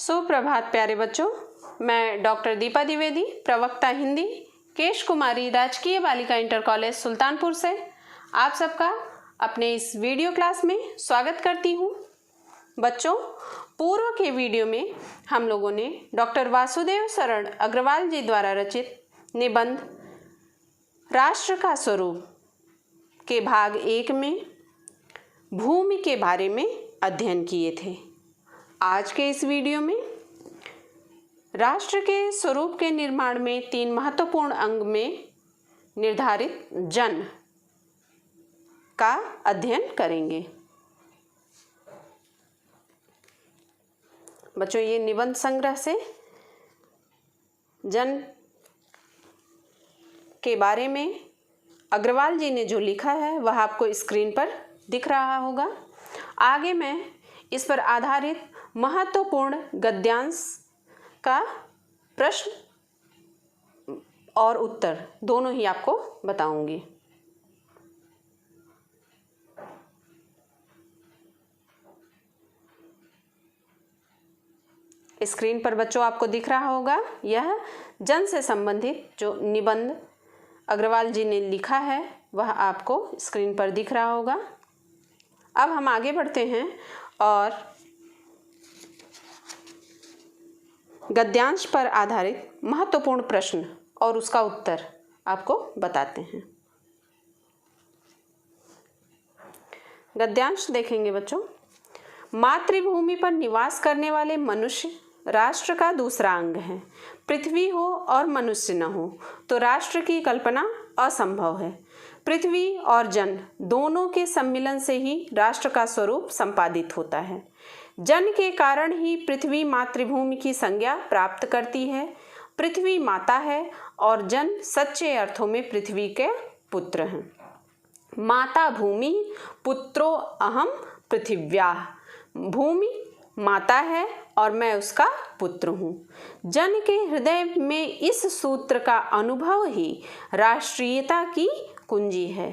सुप्रभात प्यारे बच्चों, मैं डॉक्टर दीपा द्विवेदी, प्रवक्ता हिंदी, केश कुमारी राजकीय बालिका इंटर कॉलेज सुल्तानपुर से आप सबका अपने इस वीडियो क्लास में स्वागत करती हूँ। बच्चों, पूर्व के वीडियो में हम लोगों ने डॉक्टर वासुदेव शरण अग्रवाल जी द्वारा रचित निबंध राष्ट्र का स्वरूप के भाग 1 में भूमि के बारे में अध्ययन किए थे। आज के इस वीडियो में राष्ट्र के स्वरूप के निर्माण में 3 महत्वपूर्ण अंग में निर्धारित जन का अध्ययन करेंगे। बच्चों, ये निबंध संग्रह से जन के बारे में अग्रवाल जी ने जो लिखा है वह आपको स्क्रीन पर दिख रहा होगा। आगे मैं इस पर आधारित महत्वपूर्ण गद्यांश का प्रश्न और उत्तर दोनों ही आपको बताऊंगी। स्क्रीन पर बच्चों आपको दिख रहा होगा, यह जन से संबंधित जो निबंध अग्रवाल जी ने लिखा है वह आपको स्क्रीन पर दिख रहा होगा। अब हम आगे बढ़ते हैं और गद्यांश पर आधारित महत्वपूर्ण प्रश्न और उसका उत्तर आपको बताते हैं। गद्यांश देखेंगे बच्चों। मातृभूमि पर निवास करने वाले मनुष्य राष्ट्र का दूसरा अंग है। पृथ्वी हो और मनुष्य न हो तो राष्ट्र की कल्पना असंभव है। पृथ्वी और जन दोनों के सम्मिलन से ही राष्ट्र का स्वरूप संपादित होता है। जन के कारण ही पृथ्वी मातृभूमि की संज्ञा प्राप्त करती है। पृथ्वी माता है और जन सच्चे अर्थों में पृथ्वी के पुत्र हैं। माता भूमि पुत्रो अहम पृथिव्याः। भूमि माता है और मैं उसका पुत्र हूँ। जन के हृदय में इस सूत्र का अनुभव ही राष्ट्रीयता की कुंजी है।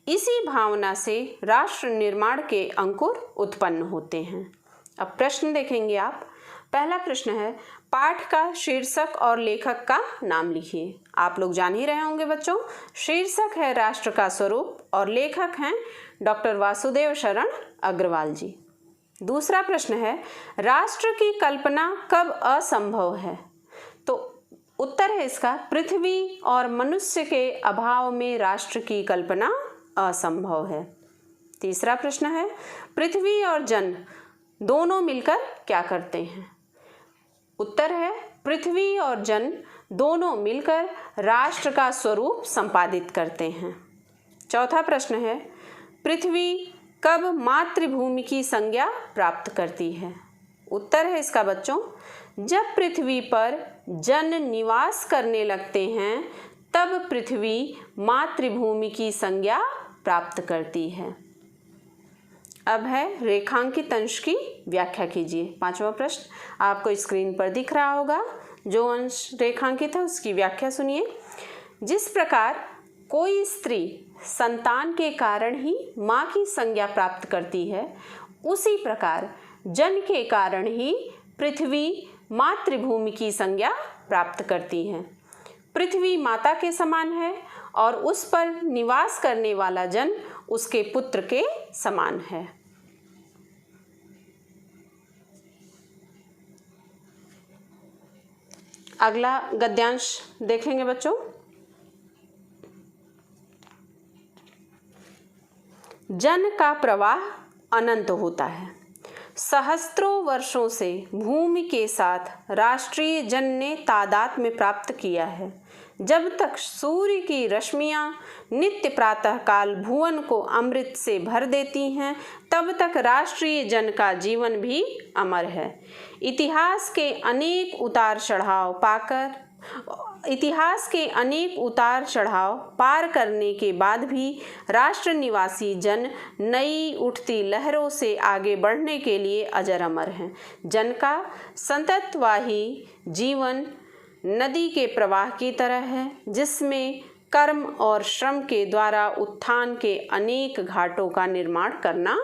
इसी भावना से राष्ट्र निर्माण के अंकुर उत्पन्न होते हैं। अब प्रश्न देखेंगे आप। पहला प्रश्न है, पाठ का शीर्षक और लेखक का नाम लिखिए। आप लोग जान ही रहे होंगे बच्चों, शीर्षक है राष्ट्र का स्वरूप और लेखक हैं डॉक्टर वासुदेव शरण अग्रवाल जी। दूसरा प्रश्न है, राष्ट्र की कल्पना कब असंभव है? तो उत्तर है इसका, पृथ्वी और मनुष्य के अभाव में राष्ट्र की कल्पना असंभव है। तीसरा प्रश्न है, पृथ्वी और जन दोनों मिलकर क्या करते हैं? उत्तर है, पृथ्वी और जन दोनों मिलकर राष्ट्र का स्वरूप संपादित करते हैं। चौथा प्रश्न है, पृथ्वी कब मातृभूमि की संज्ञा प्राप्त करती है? उत्तर है इसका बच्चों, जब पृथ्वी पर जन निवास करने लगते हैं तब पृथ्वी मातृभूमि की संज्ञा प्राप्त करती है। अब है रेखांकित अंश की व्याख्या कीजिए। पांचवा प्रश्न आपको स्क्रीन पर दिख रहा होगा। जो अंश रेखांकित है उसकी व्याख्या सुनिए। जिस प्रकार कोई स्त्री संतान के कारण ही माँ की संज्ञा प्राप्त करती है, उसी प्रकार जन के कारण ही पृथ्वी मातृभूमि की संज्ञा प्राप्त करती है। पृथ्वी माता के समान है और उस पर निवास करने वाला जन उसके पुत्र के समान है। अगला गद्यांश देखेंगे बच्चों। जन का प्रवाह अनंत होता है। सहस्त्रों वर्षों से भूमि के साथ राष्ट्रीय जन ने तादात्म्य प्राप्त किया है। जब तक सूर्य की रश्मियाँ नित्य प्रातःकाल भुवन को अमृत से भर देती हैं, तब तक राष्ट्रीय जन का जीवन भी अमर है। इतिहास के अनेक उतार चढ़ाव पार करने के बाद भी राष्ट्र निवासी जन नई उठती लहरों से आगे बढ़ने के लिए अजर अमर हैं। जन का संततवाही जीवन नदी के प्रवाह की तरह है, जिसमें कर्म और श्रम के द्वारा उत्थान के अनेक घाटों का निर्माण करना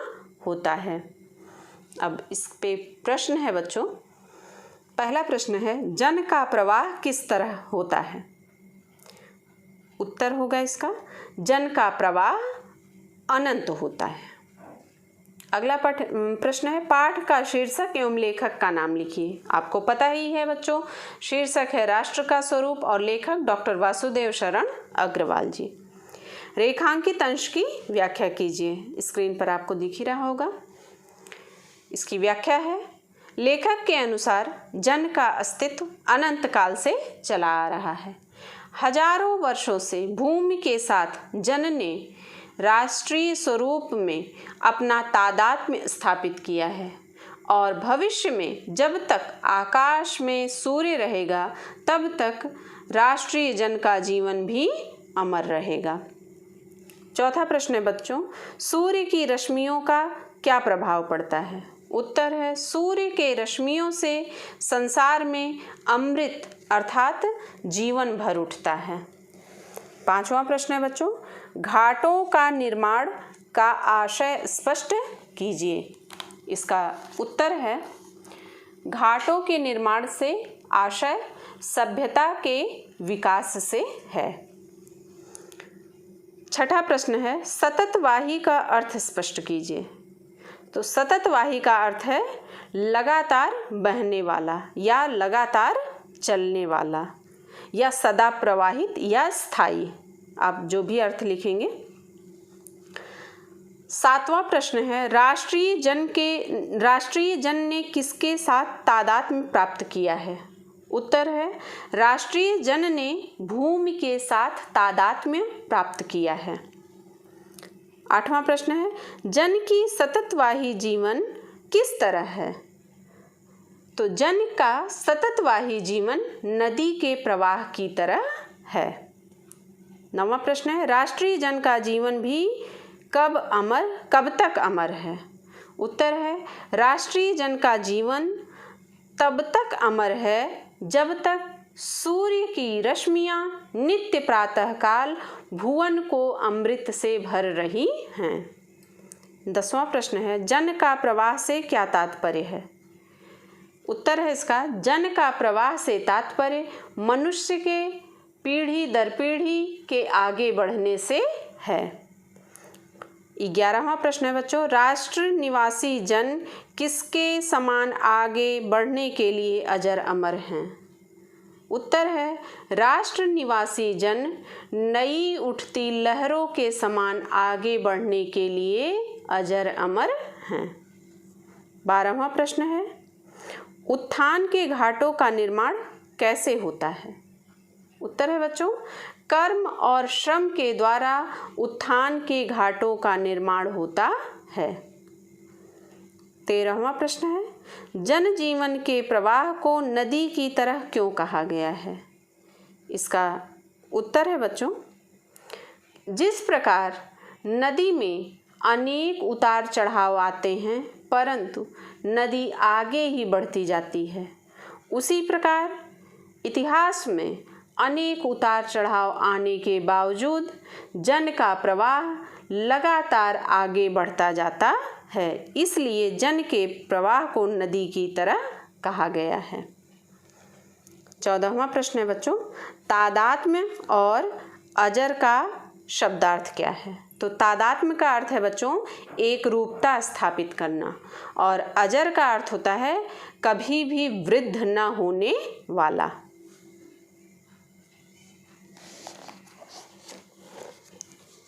होता है। अब इस पे प्रश्न है बच्चों, पहला प्रश्न है, जन का प्रवाह किस तरह होता है? उत्तर होगा इसका, जन का प्रवाह अनंत होता है। अगला प्रश्न है, पाठ का शीर्षक एवं लेखक का नाम लिखिए। आपको पता ही है बच्चों, शीर्षक है राष्ट्र का स्वरूप और लेखक डॉक्टर वासुदेव शरण अग्रवाल जी। रेखांकित अंश की व्याख्या कीजिए। स्क्रीन पर आपको दिख ही रहा होगा। इसकी व्याख्या है, लेखक के अनुसार जन का अस्तित्व अनंत काल से चला आ रहा है। हजारों वर्षों से भूमि के साथ जन ने राष्ट्रीय स्वरूप में अपना तादात्म्य स्थापित किया है और भविष्य में जब तक आकाश में सूर्य रहेगा तब तक राष्ट्रीय जन का जीवन भी अमर रहेगा। चौथा प्रश्न है बच्चों, सूर्य की रश्मियों का क्या प्रभाव पड़ता है? उत्तर है, सूर्य के रश्मियों से संसार में अमृत अर्थात जीवन भर उठता है। पांचवा प्रश्न है बच्चों, घाटों का निर्माण का आशय स्पष्ट कीजिए। इसका उत्तर है, घाटों के निर्माण से आशय सभ्यता के विकास से है। छठा प्रश्न है, सततवाही का अर्थ स्पष्ट कीजिए। तो सततवाही का अर्थ है लगातार बहने वाला या लगातार चलने वाला या सदा प्रवाहित या स्थायी, आप जो भी अर्थ लिखेंगे। सातवां प्रश्न है, राष्ट्रीय जन ने किसके साथ तादात्म्य प्राप्त किया है? उत्तर है, राष्ट्रीय जन ने भूमि के साथ तादात्म्य प्राप्त किया है। आठवां प्रश्न है, जन की सततवाही जीवन किस तरह है? तो जन का सततवाही जीवन नदी के प्रवाह की तरह है। नौवां प्रश्न है, राष्ट्रीय जन का जीवन भी कब तक अमर है? उत्तर है, राष्ट्रीय जन का जीवन तब तक अमर है जब तक सूर्य की रश्मियां नित्य प्रातःकाल भुवन को अमृत से भर रही हैं। 10वां प्रश्न है, जन का प्रवाह से क्या तात्पर्य है? उत्तर है इसका, जन का प्रवाह से तात्पर्य मनुष्य के पीढ़ी दर पीढ़ी के आगे बढ़ने से है। 11वां प्रश्न है बच्चों, राष्ट्र निवासी जन किसके समान आगे बढ़ने के लिए अजर अमर हैं? उत्तर है, राष्ट्र निवासी जन नई उठती लहरों के समान आगे बढ़ने के लिए अजर अमर हैं। 12वां प्रश्न है, उत्थान के घाटों का निर्माण कैसे होता है? उत्तर है बच्चों, कर्म और श्रम के द्वारा उत्थान के घाटों का निर्माण होता है। 13वां प्रश्न है, जन जीवन के प्रवाह को नदी की तरह क्यों कहा गया है? इसका उत्तर है बच्चों, जिस प्रकार नदी में अनेक उतार चढ़ाव आते हैं परंतु नदी आगे ही बढ़ती जाती है, उसी प्रकार इतिहास में अनेक उतार चढ़ाव आने के बावजूद जन का प्रवाह लगातार आगे बढ़ता जाता है, इसलिए जन के प्रवाह को नदी की तरह कहा गया है। 14वां प्रश्न है बच्चों, तादात्म्य और अजर का शब्दार्थ क्या है? तो तादात्म्य का अर्थ है बच्चों एक रूपता स्थापित करना और अजर का अर्थ होता है कभी भी वृद्ध न होने वाला।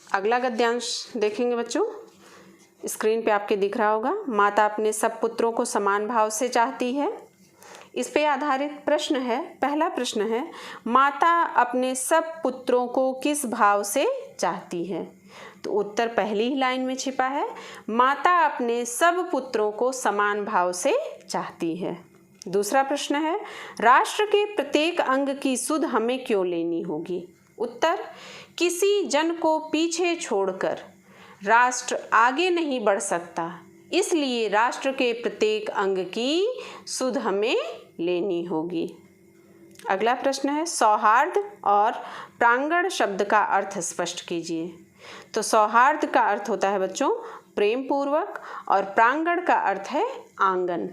अगला गद्यांश देखेंगे बच्चों, स्क्रीन पे आपके दिख रहा होगा। माता अपने सब पुत्रों को समान भाव से चाहती है। इस पे आधारित प्रश्न है। पहला प्रश्न है, माता अपने सब पुत्रों को किस भाव से चाहती है? तो उत्तर पहली ही लाइन में छिपा है, माता अपने सब पुत्रों को समान भाव से चाहती है। दूसरा प्रश्न है, राष्ट्र के प्रत्येक अंग की सुध हमें क्यों लेनी होगी? उत्तर, किसी जन को पीछे छोड़कर राष्ट्र आगे नहीं बढ़ सकता, इसलिए राष्ट्र के प्रत्येक अंग की सुध हमें लेनी होगी। अगला प्रश्न है, सौहार्द और प्रांगण शब्द का अर्थ स्पष्ट कीजिए। तो सौहार्द का अर्थ होता है बच्चों प्रेम पूर्वक और प्रांगण का अर्थ है आंगन।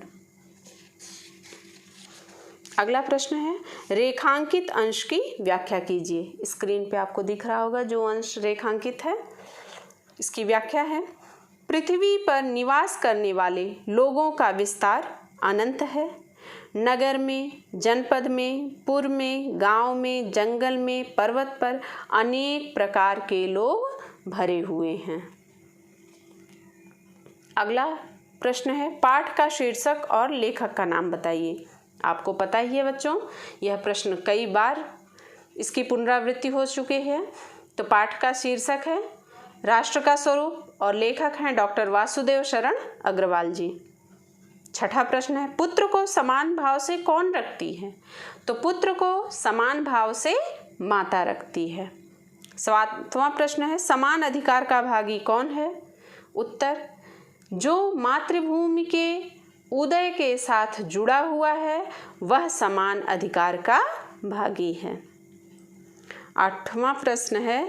अगला प्रश्न है, रेखांकित अंश की व्याख्या कीजिए। स्क्रीन पे आपको दिख रहा होगा जो अंश रेखांकित है, इसकी व्याख्या है, पृथ्वी पर निवास करने वाले लोगों का विस्तार अनंत है। नगर में, जनपद में, पुर में, गांव में, जंगल में, पर्वत पर अनेक प्रकार के लोग भरे हुए हैं। अगला प्रश्न है, पाठ का शीर्षक और लेखक का नाम बताइए। आपको पता ही है बच्चों, यह प्रश्न कई बार इसकी पुनरावृत्ति हो चुके हैं। तो पाठ का शीर्षक है राष्ट्र का स्वरूप और लेखक हैं डॉक्टर वासुदेव शरण अग्रवाल जी। छठा प्रश्न है, पुत्र को समान भाव से कौन रखती है? तो पुत्र को समान भाव से माता रखती है। सातवां प्रश्न है, समान अधिकार का भागी कौन है? उत्तर, जो मातृभूमि के उदय के साथ जुड़ा हुआ है वह समान अधिकार का भागी है। आठवां प्रश्न है,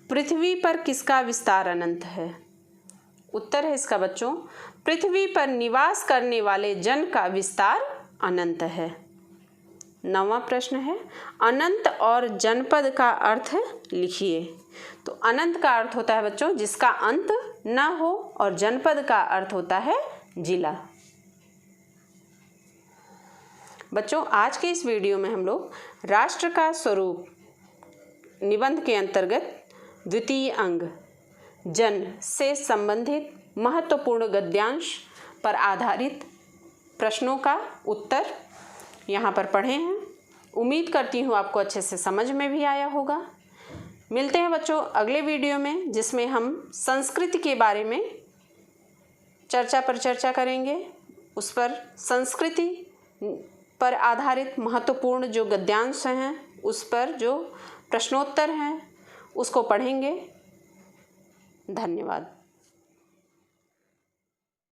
पृथ्वी पर किसका विस्तार अनंत है? उत्तर है इसका बच्चों, पृथ्वी पर निवास करने वाले जन का विस्तार अनंत है। नौवां प्रश्न है, अनंत और जनपद का अर्थ लिखिए। तो अनंत का अर्थ होता है बच्चों जिसका अंत न हो, और जनपद का अर्थ होता है जिला। बच्चों, आज के इस वीडियो में हम लोग राष्ट्र का स्वरूप निबंध के अंतर्गत द्वितीय अंग जन से संबंधित महत्वपूर्ण गद्यांश पर आधारित प्रश्नों का उत्तर यहाँ पर पढ़े हैं। उम्मीद करती हूँ आपको अच्छे से समझ में भी आया होगा। मिलते हैं बच्चों अगले वीडियो में, जिसमें हम संस्कृति के बारे में चर्चा करेंगे। उस पर संस्कृति पर आधारित महत्वपूर्ण जो गद्यांश हैं उस पर जो प्रश्नोत्तर हैं उसको पढ़ेंगे। धन्यवाद।